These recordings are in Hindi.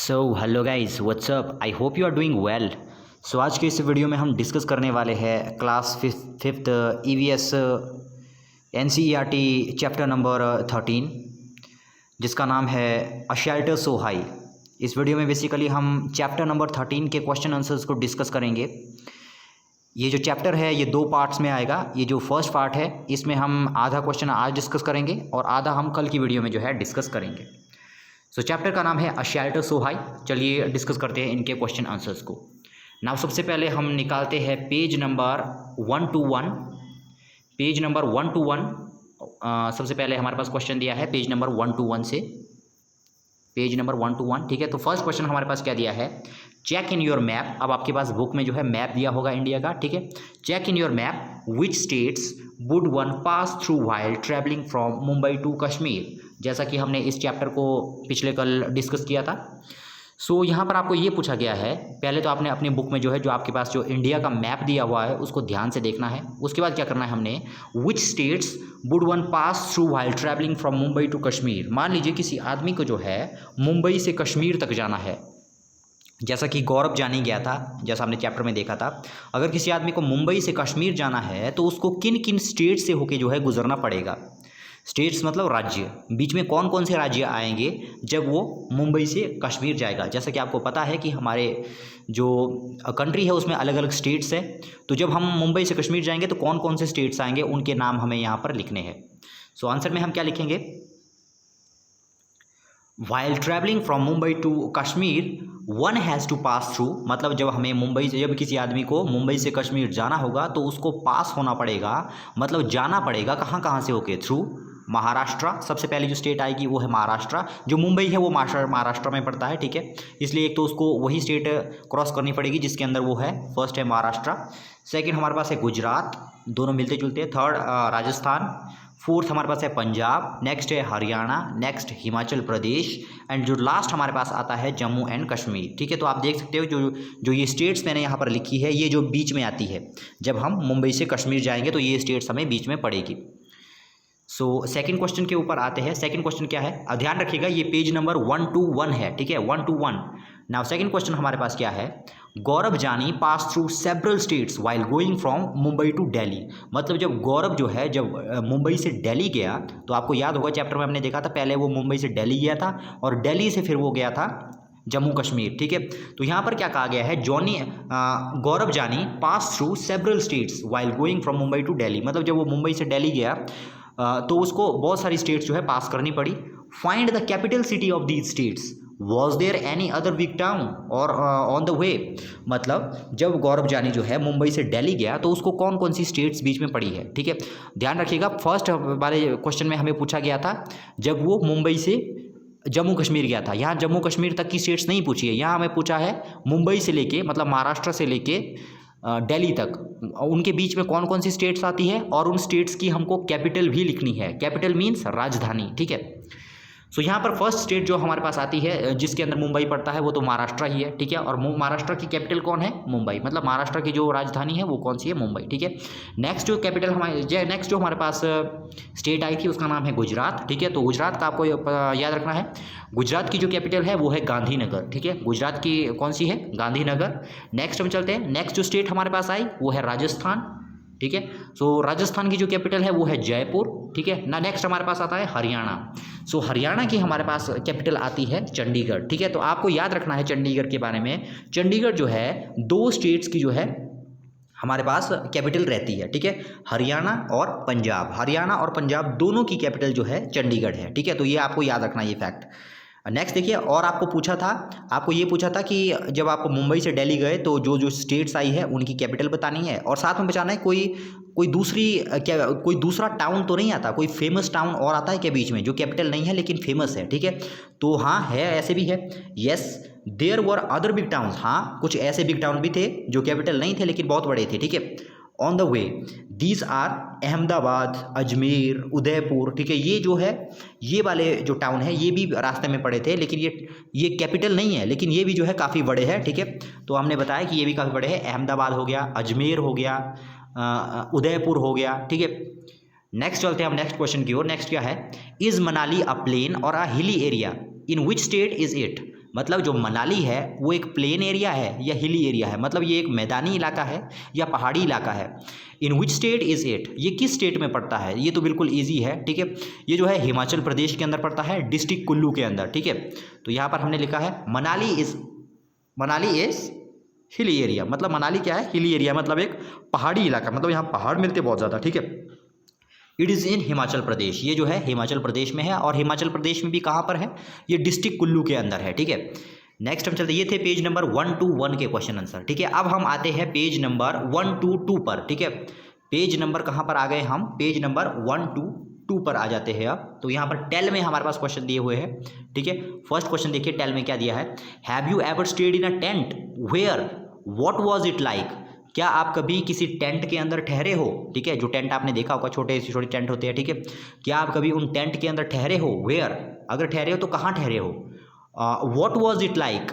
So hello guys, what's up, I hope you are doing well. So आज के इस वीडियो में हम डिस्कस करने वाले हैं class fifth EVS NCERT chapter number 13 जिसका नाम है अ शेल्टर सो हाई। इस वीडियो में बेसिकली हम चैप्टर नंबर 13 के क्वेश्चन आंसर्स को डिस्कस करेंगे। ये जो चैप्टर है ये दो पार्ट्स में आएगा। ये जो फर्स्ट पार्ट है इसमें हम आधा क्वेश्चन आज डिस्कस करेंगे और आधा हम कल की वीडियो में जो है डिस्कस करेंगे। सो चैप्टर का नाम है अ शेल्टर सो हाई। चलिए डिस्कस करते हैं इनके क्वेश्चन आंसर्स को। नाउ सबसे पहले हम निकालते हैं पेज नंबर 121। पेज नंबर 121 सबसे पहले हमारे पास क्वेश्चन दिया है पेज नंबर 121 से। पेज नंबर 121, ठीक है। तो फर्स्ट क्वेश्चन हमारे पास क्या दिया है, चेक इन योर मैप। अब आपके पास बुक में जो है मैप दिया होगा इंडिया का, ठीक है। Check in your map which states would one pass through while travelling from Mumbai to Kashmir. जैसा कि हमने इस चैप्टर को पिछले कल डिस्कस किया था। सो यहाँ पर आपको ये पूछा गया है, पहले तो आपने अपनी बुक में जो है जो आपके पास जो इंडिया का मैप दिया हुआ है उसको ध्यान से देखना है। उसके बाद क्या करना है हमने, which states would one pass through while travelling from Mumbai to Kashmir. मान लीजिए किसी आदमी को जो है मुंबई से कश्मीर तक जाना है, जैसा कि गौरव जानी गया था, जैसा हमने चैप्टर में देखा था। अगर किसी आदमी को मुंबई से कश्मीर जाना है तो उसको किन किन स्टेट से होके जो है गुजरना पड़ेगा। स्टेट्स मतलब राज्य, बीच में कौन कौन से राज्य आएंगे जब वो मुंबई से कश्मीर जाएगा। जैसा कि आपको पता है कि हमारे जो कंट्री है उसमें अलग अलग स्टेट्स है। तो जब हम मुंबई से कश्मीर जाएंगे तो कौन कौन से स्टेट्स आएंगे उनके नाम हमें यहाँ पर लिखने हैं। सो आंसर में हम क्या लिखेंगे, while travelling from Mumbai to Kashmir one has to pass through. मतलब जब हमें मुंबई से, जब किसी आदमी को मुंबई से कश्मीर जाना होगा तो उसको पास होना पड़ेगा, मतलब जाना पड़ेगा कहाँ कहाँ से होके, थ्रू महाराष्ट्र। सबसे पहले जो स्टेट आएगी वो है महाराष्ट्र। जो मुंबई है वो महाराष्ट्र में पड़ता है, ठीक है। इसलिए एक तो उसको वही स्टेट क्रॉस करनी पड़ेगी जिसके अंदर वो है। फर्स्ट है महाराष्ट्र, सेकंड हमारे पास है गुजरात, दोनों मिलते जुलते। थर्ड राजस्थान, फोर्थ हमारे पास है पंजाब, नेक्स्ट है हरियाणा, नेक्स्ट हिमाचल प्रदेश, एंड जो लास्ट हमारे पास आता है जम्मू एंड कश्मीर, ठीक है। तो आप देख सकते हो जो जो ये स्टेट्स मैंने यहाँ पर लिखी है ये जो बीच में आती है, जब हम मुंबई से कश्मीर जाएंगे तो ये स्टेट्स हमें बीच में पड़ेगी। सो सेकंड क्वेश्चन के ऊपर आते हैं। सेकंड क्वेश्चन क्या है, ध्यान रखिएगा ये पेज नंबर 121 है, ठीक है, 121। नाउ सेकंड क्वेश्चन हमारे पास क्या है, Gaurav Jani pass through several states while going from Mumbai to Delhi. मतलब जब गौरव जो है जब मुंबई से दिल्ली गया, तो आपको याद होगा चैप्टर में हमने देखा था, पहले वो मुंबई से दिल्ली गया था और दिल्ली से फिर वो गया था जम्मू कश्मीर, ठीक है। तो यहाँ पर क्या कहा गया है, Gaurav Jani pass through several states while going from Mumbai to Delhi. मतलब जब वो मुंबई से दिल्ली गया तो उसको बहुत सारी स्टेट्स जो है पास करनी पड़ी। Find the capital city of these states, was there any other big town or on the way. मतलब जब गौरव जानी जो है मुंबई से दिल्ली गया तो उसको कौन कौन सी स्टेट्स बीच में पड़ी है, ठीक है। ध्यान रखिएगा फर्स्ट वाले क्वेश्चन में हमें पूछा गया था जब वो मुंबई से जम्मू कश्मीर गया था। यहाँ जम्मू कश्मीर तक की स्टेट्स नहीं पूछी है, यहाँ हमें पूछा है मुंबई से लेके, मतलब महाराष्ट्र से लेके दिल्ली तक, उनके बीच में कौन कौन सी स्टेट्स आती है और उन स्टेट्स की हमको कैपिटल भी लिखनी है। कैपिटल मीन्स राजधानी, ठीक है। सो यहाँ पर फर्स्ट स्टेट जो हमारे पास आती है जिसके अंदर मुंबई पड़ता है वो तो महाराष्ट्र ही है, ठीक है। और महाराष्ट्र की कैपिटल कौन है, मुंबई। मतलब महाराष्ट्र की जो राजधानी है वो कौन सी है, मुंबई, ठीक है। नेक्स्ट जो कैपिटल नेक्स्ट जो हमारे पास स्टेट आई थी उसका नाम है गुजरात, ठीक है। तो गुजरात का आपको याद रखना है, गुजरात की जो कैपिटल है वो है गांधीनगर, ठीक है। गुजरात की कौन सी है, गांधीनगर। नेक्स्ट हम चलते हैं, नेक्स्ट जो स्टेट हमारे पास आई वो है राजस्थान, ठीक है। सो राजस्थान की जो कैपिटल है वो है जयपुर, ठीक है ना। नेक्स्ट हमारे पास आता है हरियाणा। सो हरियाणा की हमारे पास कैपिटल आती है चंडीगढ़, ठीक है। तो आपको याद रखना है चंडीगढ़ के बारे में, चंडीगढ़ जो है दो स्टेट्स की जो है हमारे पास कैपिटल रहती है, ठीक है। हरियाणा और पंजाब, हरियाणा और पंजाब दोनों की कैपिटल जो है चंडीगढ़ है, ठीक है। तो ये आपको याद रखना है ये फैक्ट। नेक्स्ट देखिए, और आपको पूछा था, आपको ये पूछा था कि जब आप मुंबई से दिल्ली गए तो जो जो स्टेट्स आई है उनकी कैपिटल बतानी है और साथ में बताना है कोई दूसरा टाउन तो नहीं आता, कोई फेमस टाउन और आता है क्या बीच में जो कैपिटल नहीं है लेकिन फेमस है, ठीक है। तो हाँ है, ऐसे भी है। Yes there were other big towns, हाँ कुछ ऐसे बिग टाउन भी थे जो कैपिटल नहीं थे लेकिन बहुत बड़े थे, ठीक है। On the way these are Ahmedabad, Ajmer, Udaipur, ठीक है। ये जो है ये वाले जो टाउन है ये भी रास्ते में पड़े थे, लेकिन ये कैपिटल नहीं है लेकिन ये भी जो है काफ़ी बड़े हैं, ठीक है। तो हमने बताया कि ये भी काफ़ी बड़े हैं, अहमदाबाद हो गया, अजमेर हो गया, उदयपुर हो गया, ठीक है। नेक्स्ट चलते हैं हम नेक्स्ट क्वेश्चन की ओर। नेक्स्ट क्या है, इज मनाली अ प्लेन और a hilly area, in which state is it. मतलब जो मनाली है वो एक प्लेन एरिया है या हिली एरिया है, मतलब ये एक मैदानी इलाका है या पहाड़ी इलाका है। इन विच स्टेट इज़ इट, ये किस स्टेट में पड़ता है, ये तो बिल्कुल ईजी है, ठीक है। ये जो है हिमाचल प्रदेश के अंदर पड़ता है, डिस्ट्रिक्ट कुल्लू के अंदर, ठीक है। तो यहाँ पर हमने लिखा है मनाली इज़ हिली एरिया, मतलब मनाली क्या है, हिली एरिया, मतलब एक पहाड़ी इलाका, मतलब यहाँ पहाड़ मिलते बहुत ज़्यादा, ठीक है। It is in Himachal Pradesh, ये जो है हिमाचल प्रदेश में है, और हिमाचल प्रदेश में भी कहाँ पर है, ये डिस्ट्रिक्ट कुल्लू के अंदर है, ठीक है। नेक्स्ट हम चलते, ये थे पेज नंबर 121 के क्वेश्चन आंसर, ठीक है। अब हम आते हैं पेज नंबर 122 पर, ठीक है। पेज नंबर कहाँ पर आ गए हम, पेज नंबर 122 पर आ जाते हैं अब। तो यहाँ पर टेल में हमारे पास क्वेश्चन दिए हुए हैं, ठीक है। फर्स्ट क्वेश्चन देखिए टेल में क्या दिया है, have you ever stayed in a tent where what was it like, क्या आप कभी किसी टेंट के अंदर ठहरे हो, ठीक है। जो टेंट आपने देखा होगा, छोटे से छोटे टेंट होते हैं, ठीक है। क्या आप कभी उन टेंट के अंदर ठहरे हो, वेयर, अगर ठहरे हो तो कहाँ ठहरे हो, व्हाट वाज इट लाइक,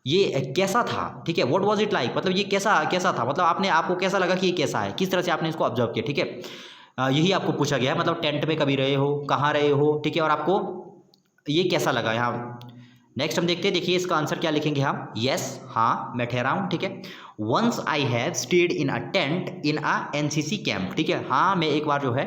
ये कैसा था, ठीक है। व्हाट वाज इट लाइक मतलब ये कैसा कैसा था, मतलब आपको कैसा लगा कि ये कैसा है, किस तरह से आपने इसको ऑब्जर्व किया, ठीक है। यही आपको पूछा गया है, मतलब टेंट में कभी रहे हो, कहाँ रहे हो, ठीक है, और आपको ये कैसा लगा यहाँ। नेक्स्ट हम देखते हैं, देखिए इसका आंसर क्या लिखेंगे हम, यस, हाँ मैं ठहरा हूँ, ठीक है। Once I have stayed in a tent in a NCC camp, ठीक है। हाँ मैं एक बार जो है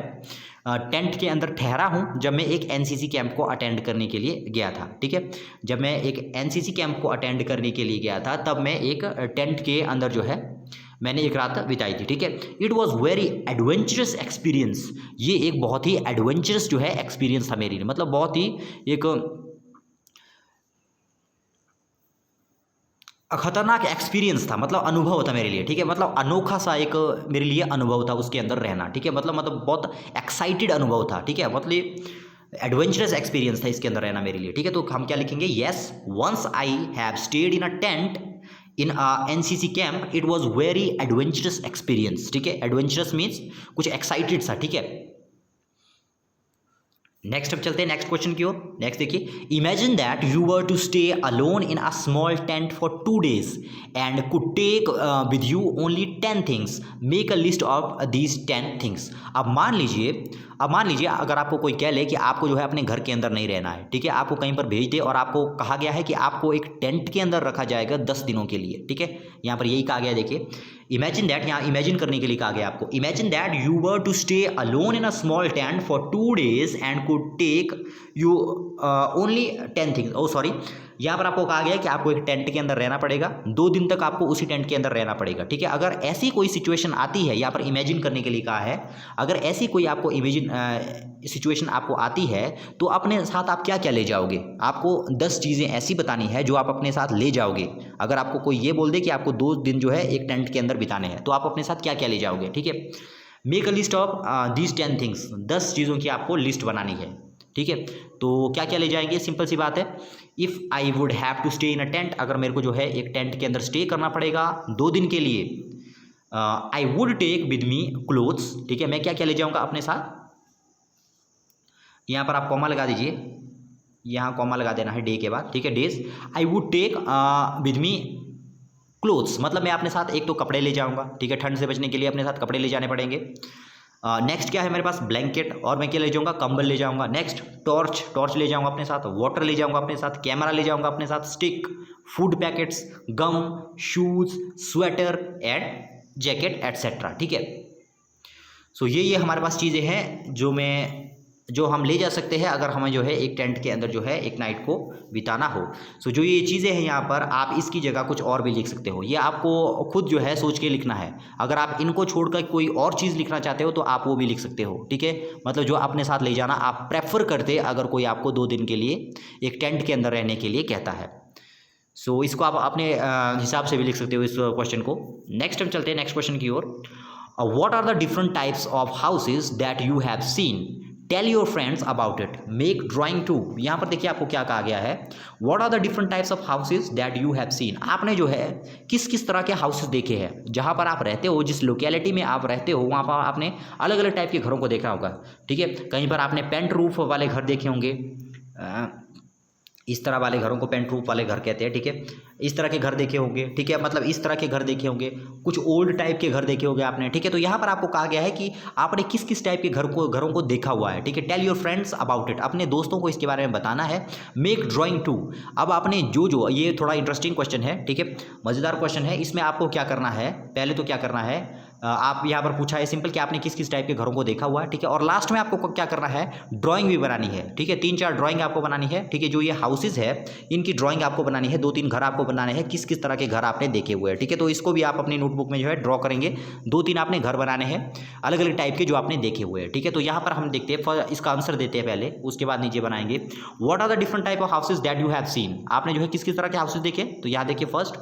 टेंट के अंदर ठहरा हूँ जब मैं एक एनसीसी कैंप को अटेंड करने के लिए गया था, ठीक है। जब मैं एक एनसीसी कैंप को अटेंड करने के लिए गया था तब मैं एक टेंट के अंदर जो है मैंने एक रात बिताई थी, ठीक है। It was very adventurous experience, ये एक बहुत ही एडवेंचरस जो है एक्सपीरियंस था मेरे लिए, मतलब बहुत ही एक खतरनाक एक्सपीरियंस था, मतलब अनुभव था मेरे लिए, ठीक है। मतलब अनोखा सा एक मेरे लिए अनुभव था उसके अंदर रहना, ठीक है। मतलब बहुत एक्साइटेड अनुभव था, ठीक है। मतलब एडवेंचरस एक्सपीरियंस था इसके अंदर रहना मेरे लिए, ठीक है। तो हम क्या लिखेंगे, yes once I have stayed in a tent in NCC camp it was very adventurous experience, ठीक है। एडवेंचरस मीन्स कुछ एक्साइटेड सा, ठीक है। नेक्स्ट अब चलते हैं नेक्स्ट क्वेश्चन की ओर। नेक्स्ट देखिए, imagine that you were to stay alone in a small tent for 2 days and could take with you only 10 things, make a list of these 10 things. अब मान लीजिए अगर आपको कोई कह ले कि आपको जो है अपने घर के अंदर नहीं रहना है, ठीक है, आपको कहीं पर भेज दे और आपको कहा गया है कि आपको एक टेंट के अंदर रखा जाएगा 10 दिनों के लिए, ठीक है। यहाँ पर यही कहा गया, देखिए इमेजिन दैट, यहाँ इमेजिन करने के लिए कहा गया आपको, imagine that you were to stay alone in a small tent for 2 days and could take you only 10 things. Oh sorry, यहाँ पर आपको कहा गया कि आपको एक टेंट के अंदर रहना पड़ेगा, 2 दिन तक आपको उसी टेंट के अंदर रहना पड़ेगा, ठीक है। अगर ऐसी कोई सिचुएशन आती है, यहाँ पर इमेजिन करने के लिए कहा है, अगर ऐसी कोई आपको इमेजिन सिचुएशन आपको आती है तो अपने साथ आप क्या क्या ले जाओगे, आपको 10 चीज़ें ऐसी बतानी है जो आप अपने साथ ले जाओगे। अगर आपको कोई ये बोल दे कि आपको 2 दिन जो है एक टेंट के अंदर बिताने हैं तो आप अपने साथ क्या क्या ले जाओगे, ठीक है। Make a list of these 10 things, 10 चीज़ों की आपको लिस्ट बनानी है, ठीक है। तो क्या क्या ले जाएंगे, सिंपल सी बात है, if I would have to stay in a tent, अगर मेरे को जो है एक टेंट के अंदर स्टे करना पड़ेगा 2 दिन के लिए, I would take with me clothes, ठीक है। मैं क्या क्या ले जाऊंगा अपने साथ, यहाँ पर आप कॉमा लगा दीजिए, यहाँ कॉमा लगा देना है डे के बाद, ठीक है, days. I would take with me clothes, मतलब मैं अपने साथ एक तो कपड़े ले जाऊंगा, ठीक है, ठंड से बचने के लिए अपने साथ कपड़े ले जाने पड़ेंगे। नेक्स्ट क्या है मेरे पास, ब्लैंकेट, और मैं क्या ले जाऊंगा, कंबल ले जाऊंगा। नेक्स्ट टॉर्च ले जाऊंगा अपने साथ, वाटर ले जाऊंगा अपने साथ, कैमरा ले जाऊंगा अपने साथ, stick, food packets, gum, shoes, sweater and jacket etcetera, ठीक है। सो ये हमारे पास चीज़ें हैं जो हम ले जा सकते हैं अगर हमें जो है एक टेंट के अंदर जो है एक नाइट को बिताना हो। सो जो ये चीज़ें हैं यहाँ पर, आप इसकी जगह कुछ और भी लिख सकते हो, ये आपको खुद जो है सोच के लिखना है। अगर आप इनको छोड़कर कोई और चीज़ लिखना चाहते हो तो आप वो भी लिख सकते हो, ठीक है। मतलब जो अपने साथ ले जाना आप प्रेफर करते अगर कोई आपको 2 दिन के लिए एक टेंट के अंदर रहने के लिए कहता है। सो इसको आप अपने हिसाब से भी लिख सकते हो इस क्वेश्चन को। नेक्स्ट हम चलते हैं नेक्स्ट क्वेश्चन की ओर। What are the different types of houses that you have seen, tell your friends about it, make drawing too. यहाँ पर देखिए आपको क्या कहा गया है, what are the different types of houses that you have seen, आपने जो है किस किस तरह के हाउसेज देखे हैं, जहाँ पर आप रहते हो, जिस लोकेलिटी में आप रहते हो वहाँ पर आपने अलग अलग टाइप के घरों को देखा होगा, ठीक है। कहीं पर आपने पेंट रूफ वाले घर देखे होंगे, इस तरह वाले घरों को पेंट रूफ वाले घर कहते हैं, ठीक है। इस तरह के घर देखे होंगे, ठीक है, मतलब इस तरह के घर देखे होंगे, कुछ ओल्ड टाइप के घर देखे होंगे आपने, ठीक है। तो यहाँ पर आपको कहा गया है कि आपने किस किस टाइप के घरों को देखा हुआ है, ठीक है। Tell your friends about it, अपने दोस्तों को इसके बारे में बताना है। मेक ड्राइंग टू, अब आपने जो ये थोड़ा इंटरेस्टिंग क्वेश्चन है, ठीक है, मज़ेदार क्वेश्चन है। इसमें आपको क्या करना है, पहले तो क्या करना है, आप यहाँ पर पूछा है सिंपल कि आपने किस किस टाइप के घरों को देखा हुआ है, ठीक है। और लास्ट में आपको क्या करना है, ड्राइंग भी बनानी है, ठीक है। 3-4 ड्राइंग आपको बनानी है, ठीक है। जो ये हाउसेज है इनकी ड्राइंग आपको बनानी है, 2-3 घर आपको बनाने हैं, किस किस तरह के घर आपने देखे हुए हैं, ठीक है। तो इसको भी आप अपनी नोटबुक में जो है ड्रॉ करेंगे। 2-3 आपने घर बनाने हैं अलग अलग टाइप के जो आपने देखे हुए हैं, ठीक है। तो यहाँ पर हम देखते हैं, इसका आंसर देते हैं पहले, उसके बाद नीचे बनाएंगे। What are the different type of houses that you have seen, आपने जो है किस किस तरह के हाउसेज देखे। तो यहाँ देखिए, first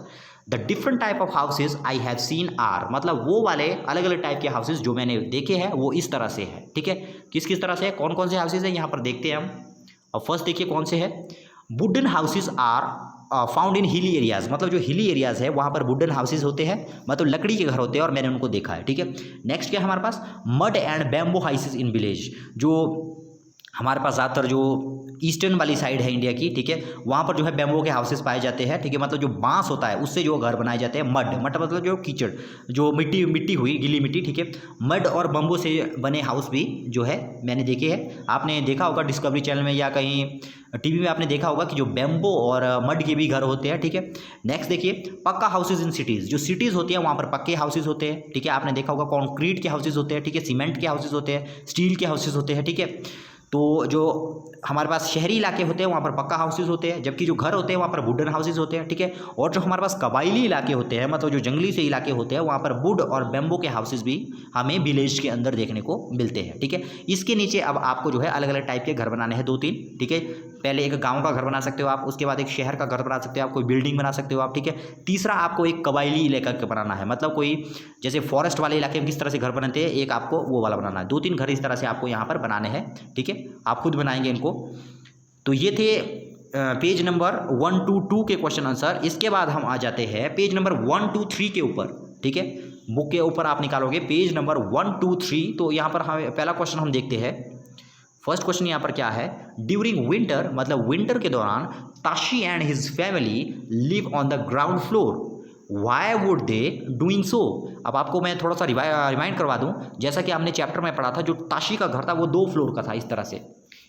the different type of houses I have seen are, मतलब वो वाले अलग अलग टाइप के हाउसेज जो मैंने देखे हैं वो इस तरह से है, ठीक है। किस किस तरह से है, कौन कौन से हाउसेज है यहाँ पर देखते हैं हम। और फर्स्ट देखिए कौन से है, wooden houses are found in hilly areas, मतलब जो हिली एरियाज है वहाँ पर वुडन हाउसेज होते हैं, मतलब लकड़ी के घर होते हैं और मैंने उनको देखा है, ठीक है। नेक्स्ट क्या है हमारे पास, mud and bamboo houses in village, जो हमारे पास ज़्यादातर जो ईस्टर्न वाली साइड है इंडिया की, ठीक है, वहाँ पर जो है बैम्बो के हाउसेस पाए जाते हैं, ठीक है। मतलब जो बांस होता है उससे जो घर बनाए जाते हैं, मड मतलब जो कीचड़, जो मिट्टी हुई गीली मिट्टी, ठीक है। मड और बम्बो से बने हाउस भी जो है मैंने देखे हैं। आपने देखा होगा डिस्कवरी चैनल में या कहीं टीवी में आपने देखा होगा कि जो बैम्बो और मड के भी घर होते हैं, ठीक है। नेक्स्ट देखिए, पक्का हाउसेज इन सिटीज़, जो सिटीज़ होती है वहाँ पर पक्के हाउसेज होते हैं, ठीक है। आपने देखा होगा कॉन्क्रीट के हाउसेज होते हैं, ठीक है, सीमेंट के हाउसेज होते हैं, स्टील के हाउसेज होते हैं, ठीक है। तो जो हमारे पास शहरी इलाके होते हैं वहाँ पर पक्का हाउसेज होते हैं, जबकि जो घर होते हैं वहाँ पर वुडन हाउसेज होते हैं, ठीक है। और जो हमारे पास कबायली इलाके होते हैं, मतलब जो जंगली से इलाके होते हैं, वहाँ पर वुड और बैम्बो के हाउसेज भी हमें विलेज के अंदर देखने को मिलते हैं, ठीक है। इसके नीचे अब आपको जो है अलग अलग टाइप के घर बनाने हैं, 2-3, ठीक है। पहले एक गांव का घर बना सकते हो आप, उसके बाद एक शहर का घर बना सकते हो आप, कोई बिल्डिंग बना सकते हो आप, ठीक है। तीसरा आपको एक कबायली इलाका का बनाना है, मतलब कोई जैसे फॉरेस्ट वाले इलाके में किस तरह से घर बनते हैं, एक आपको वो वाला बनाना है। 2-3 घर इस तरह से आपको यहाँ पर बनाने हैं, ठीक है। आप खुद बनाएंगे इनको। तो ये थे पेज नंबर 1-2 के क्वेश्चन आंसर। इसके बाद हम आ जाते हैं पेज नंबर 1-3 के ऊपर, ठीक है। बुक के ऊपर आप निकालोगे पेज नंबर 1-3। तो यहाँ पर हम पहला क्वेश्चन हम देखते हैं। फर्स्ट क्वेश्चन यहाँ पर क्या है, ड्यूरिंग विंटर, मतलब विंटर के दौरान Tashi and his family live on the ground floor, Y would they doing so. अब आपको मैं थोड़ा सा रिमाइंड करवा दूं, जैसा कि हमने चैप्टर में पढ़ा था, जो ताशी का घर था वो 2 फ्लोर का था, इस तरह से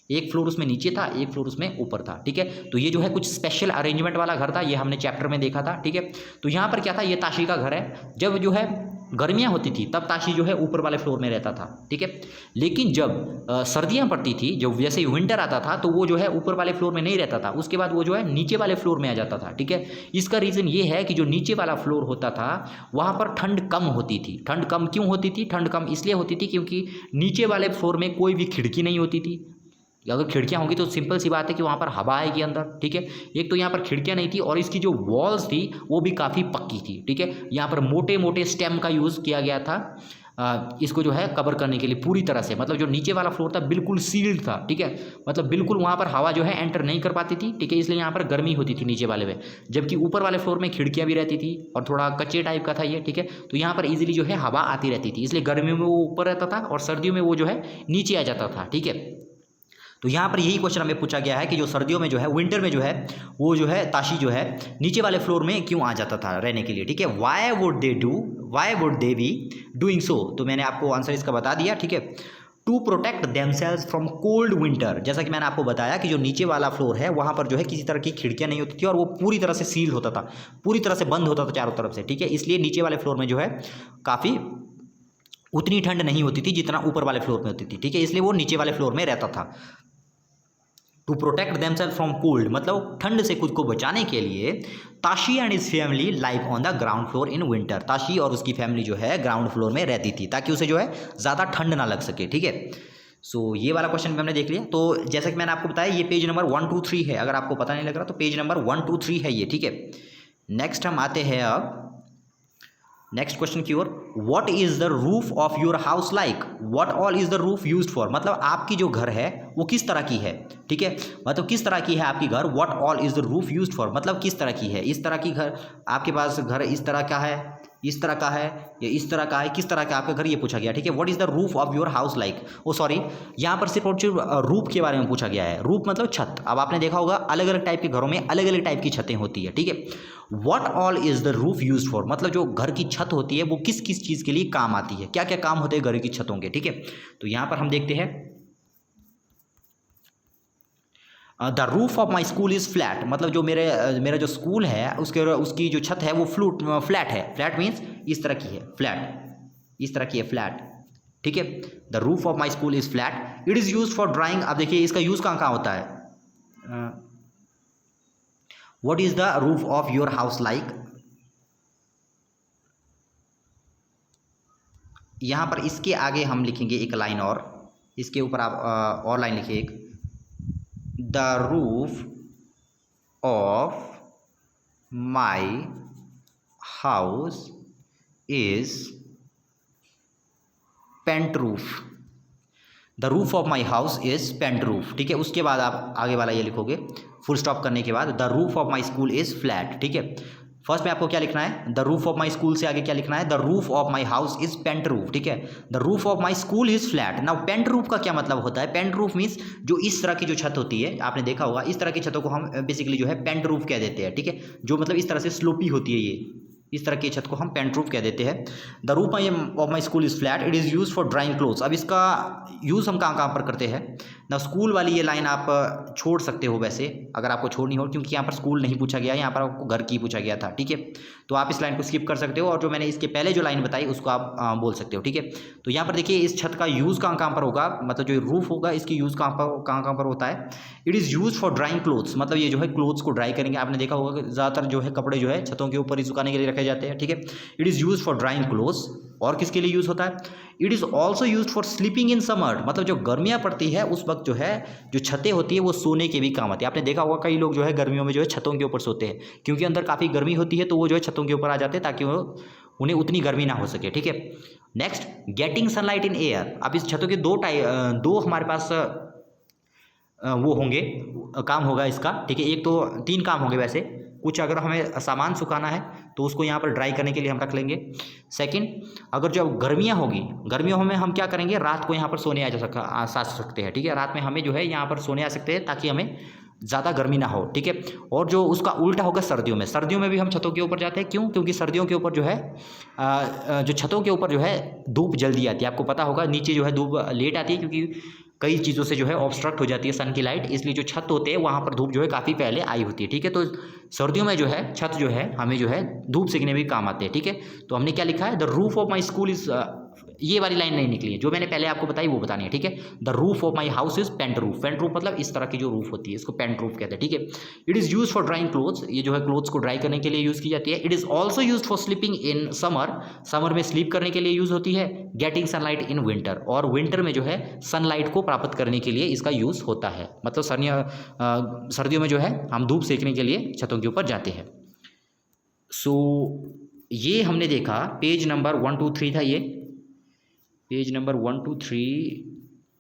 एक फ्लोर उसमें नीचे था, एक फ्लोर उसमें ऊपर था, ठीक है। तो ये जो है कुछ स्पेशल अरेंजमेंट वाला घर था, ये हमने चैप्टर में देखा था, ठीक है। तो यहाँ पर क्या था, ये ताशी का घर है। जब जो है गर्मियाँ होती थी तब ताशी जो है ऊपर वाले फ्लोर में रहता था, ठीक है। लेकिन जब सर्दियाँ पड़ती थी, जब जैसे विंटर आता था, तो वो जो है ऊपर वाले फ्लोर में नहीं रहता था, उसके बाद वो जो है नीचे वाले फ्लोर में आ जाता था, ठीक है। इसका रीज़न ये है कि जो नीचे वाला फ्लोर होता था वहाँ पर ठंड कम होती थी। ठंड कम क्यों होती थी, ठंड कम इसलिए होती थी क्योंकि नीचे वाले फ्लोर में कोई भी खिड़की नहीं होती थी। अगर खिड़कियाँ होंगी तो सिंपल सी बात है कि वहाँ पर हवा आएगी अंदर, ठीक है। एक तो यहाँ पर खिड़कियाँ नहीं थी और इसकी जो वॉल्स थी वो भी काफ़ी पक्की थी, ठीक है। यहाँ पर मोटे मोटे स्टेम का यूज़ किया गया था इसको जो है कवर करने के लिए पूरी तरह से। मतलब जो नीचे वाला फ्लोर था बिल्कुल सील्ड था, ठीक है। मतलब बिल्कुल वहाँ पर हवा जो है एंटर नहीं कर पाती थी, ठीक है। इसलिए यहाँ पर गर्मी होती थी नीचे वाले में, जबकि ऊपर वाले फ्लोर में खिड़कियाँ भी रहती थी और थोड़ा कच्चे टाइप का था ये, ठीक है। तो यहाँ पर ईजिली जो है हवा आती रहती थी, इसलिए गर्मियों में वो ऊपर रहता था और सर्दियों में वो जो है नीचे आ जाता था, ठीक है। तो यहाँ पर यही क्वेश्चन हमें पूछा गया है कि जो सर्दियों में जो है, विंटर में जो है वो जो है ताशी जो है नीचे वाले फ्लोर में क्यों आ जाता था रहने के लिए, ठीक है। Why would they be doing so. तो मैंने आपको आंसर इसका बता दिया, ठीक है। To protect themselves from cold winter, जैसा कि मैंने आपको बताया कि जो नीचे वाला फ्लोर है वहाँ पर जो है किसी तरह की खिड़कियाँ नहीं होती थी और वो पूरी तरह से सील होता था, पूरी तरह से बंद होता था चारों तरफ से, ठीक है। इसलिए नीचे वाले फ्लोर में जो है काफ़ी उतनी ठंड नहीं होती थी जितना ऊपर वाले फ्लोर में होती थी, ठीक है। इसलिए वो नीचे वाले फ्लोर में रहता था। To protect themself from cold, मतलब ठंड से खुद को बचाने के लिए Tashi and his family live on the ground floor in winter. Tashi और उसकी फैमिली जो है ग्राउंड फ्लोर में रहती थी ताकि उसे जो है ज़्यादा ठंड ना लग सके, ठीक है। सो ये वाला क्वेश्चन भी हमने देख लिया। तो जैसा कि मैंने आपको बताया ये पेज नंबर 1-3 है, अगर आपको पता नहीं लग रहा तो पेज नंबर 1-3 है ये, ठीक है। नेक्स्ट हम आते हैं अब नेक्स्ट क्वेश्चन की ओर। What is the roof of your house like, what all is the roof used for, मतलब आपकी जो घर है वो किस तरह की है, ठीक है। मतलब किस तरह की है आपकी घर, what all is the roof used for, मतलब किस तरह की है। इस तरह की घर आपके पास घर इस तरह का है, इस तरह का है या इस तरह का है, किस तरह का आपका घर, ये पूछा गया, ठीक है। What is the roof of your house like. Oh sorry, यहाँ पर सिर्फ और सिर्फ रूफ के बारे में पूछा गया है। रूफ मतलब छत। अब आपने देखा होगा अलग अलग टाइप के घरों में अलग अलग टाइप की छतें होती है, ठीक है। What all is the roof use for, मतलब जो घर की छत होती है वो किस किस चीज़ के लिए काम आती है, क्या क्या काम होते हैं घर की छतों के, ठीक है। तो यहाँ पर हम देखते हैं the roof of my school is flat, मतलब जो मेरा जो स्कूल है उसकी जो छत है वो फ्लैट है। फ्लैट मीन्स इस तरह की है, फ्लैट इस तरह की है, फ्लैट, ठीक है। The roof of my school is flat. It is use for drawing. अब देखिए इसका यूज़ कहाँ कहाँ होता है। What is the roof of your house like. यहाँ पर इसके आगे हम लिखेंगे एक लाइन और इसके ऊपर आप और लाइन लिखिए एक, the roof of my house is paint roof. The roof of my house is paint roof, ठीक है। उसके बाद आप आगे वाला ये लिखोगे फुल स्टॉप करने के बाद, the roof of my school is flat, ठीक है। फर्स्ट में आपको क्या लिखना है, the roof of my school से आगे क्या लिखना है, the roof of my house is paint roof, ठीक है। The roof of my school is flat. Now paint roof का क्या मतलब होता है, पेंट रूफ मीन्स जो इस तरह की जो छत होती है, आपने देखा होगा इस तरह की छतों को हम बेसिकली जो है पेंट रूफ कह देते हैं, ठीक है। जो मतलब इस तरह से स्लोपी होती है, ये इस तरह की छत को हम पेंट रूफ कह देते हैं। The roof of my school is flat. It is use for drawing clothes. अब इसका यूज़ हम कहाँ कहाँ पर करते हैं ना, स्कूल वाली ये लाइन आप छोड़ सकते हो वैसे, अगर आपको छोड़नी हो, क्योंकि यहाँ पर स्कूल नहीं पूछा गया, यहाँ पर आपको घर की पूछा गया था, ठीक है। तो आप इस लाइन को स्किप कर सकते हो और जो मैंने इसके पहले जो लाइन बताई उसको आप बोल सकते हो, ठीक है। तो यहाँ पर देखिए इस छत का यूज़ कहाँ कहाँ पर होगा, मतलब जो रूफ होगा इसकी यूज़ कहाँ पर होता है। It is use for drawing clothes, मतलब ये जो है क्लोथ्स को ड्राई करेंगे। आपने देखा होगा कि ज़्यादातर जो है कपड़े जो है छतों के ऊपर ही सुखाने के लिए रखे जाते हैं, ठीक है। It is use for drawing clothes. और किसके लिए यूज़ होता है, it is also use for sleeping in summer, मतलब जो गर्मियाँ पड़ती है उस वक्त जो है जो छतें होती है वो सोने के भी काम आती है। आपने देखा होगा कई लोग जो है गर्मियों में जो है छतों के ऊपर सोते हैं, क्योंकि अंदर काफ़ी गर्मी होती है, तो वो जो है छतों के ऊपर आ जाते हैं ताकि वो उन्हें उतनी गर्मी ना हो सके, ठीक है। Next, getting sunlight in air. अब इस छतों के दो हमारे पास वो होंगे, काम होगा इसका, ठीक है। एक तो 3 काम होंगे वैसे, कुछ अगर हमें सामान सुखाना है तो उसको यहाँ पर ड्राई करने के लिए हम रख लेंगे। सेकंड, अगर जब गर्मियाँ होगी, गर्मियों में हम क्या करेंगे, रात को यहाँ पर सोने आ सकते हैं, ठीक है। रात में हमें जो है यहाँ पर सोने आ सकते हैं ताकि हमें ज़्यादा गर्मी ना हो, ठीक है। और जो उसका उल्टा होगा सर्दियों में, सर्दियों में भी हम छतों के ऊपर जाते हैं, क्यों, क्योंकि सर्दियों के ऊपर जो है जो छतों के ऊपर जो है धूप जल्दी आती है। आपको पता होगा नीचे जो है धूप लेट आती है, क्योंकि कई चीज़ों से जो है ऑब्स्ट्रक्ट हो जाती है सन की लाइट, इसलिए जो छत होते हैं वहाँ पर धूप जो है काफ़ी पहले आई होती है, ठीक है। तो सर्दियों में जो है छत जो है हमें जो है धूप सेकने में भी काम आते हैं, ठीक है। तो हमने क्या लिखा है, the roof of my school is, ये वाली लाइन नहीं निकली है, जो मैंने पहले आपको बताई वो बतानी है, ठीक है। The roof of my house is paint roof. Paint roof मतलब इस तरह की जो रूफ होती है इसको पेंट रूफ कहते हैं, ठीक है। It is use for drawing clothes, ये जो है क्लोथ्स को ड्राई करने के लिए यूज़ की जाती है। It is also use for sleeping in summer, summer में स्लीप करने के लिए यूज़ होती है। गेटिंग सनलाइट इन विंटर, और विंटर में जो है सनलाइट को प्राप्त करने के लिए इसका यूज़ होता है, मतलब सर्दियों में जो है हम धूप सेकने के लिए छतों के ऊपर जाते हैं। सो ये हमने देखा, पेज नंबर 1 2 3 था, ये page number 1 2 3,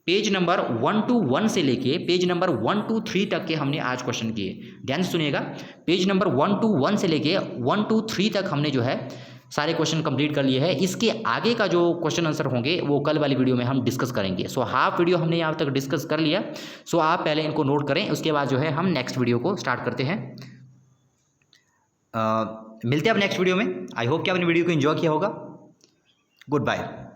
page number 1 to 1 से लेके पेज नंबर 1 to 3 तक के हमने आज क्वेश्चन किए। ध्यान से सुनिएगा, पेज नंबर 1 to 1 से लेके 1 to 3 तक हमने जो है सारे क्वेश्चन कंप्लीट कर लिए हैं। इसके आगे का जो क्वेश्चन आंसर होंगे वो कल वाली वीडियो में हम डिस्कस करेंगे। सो हाफ वीडियो हमने यहाँ तक डिस्कस कर लिया। सो आप पहले इनको नोट करें, उसके बाद जो है हम नेक्स्ट वीडियो को स्टार्ट करते हैं। मिलते हैं अब नेक्स्ट वीडियो में। आई होप कि आपने वीडियो को एंजॉय किया होगा। Good bye.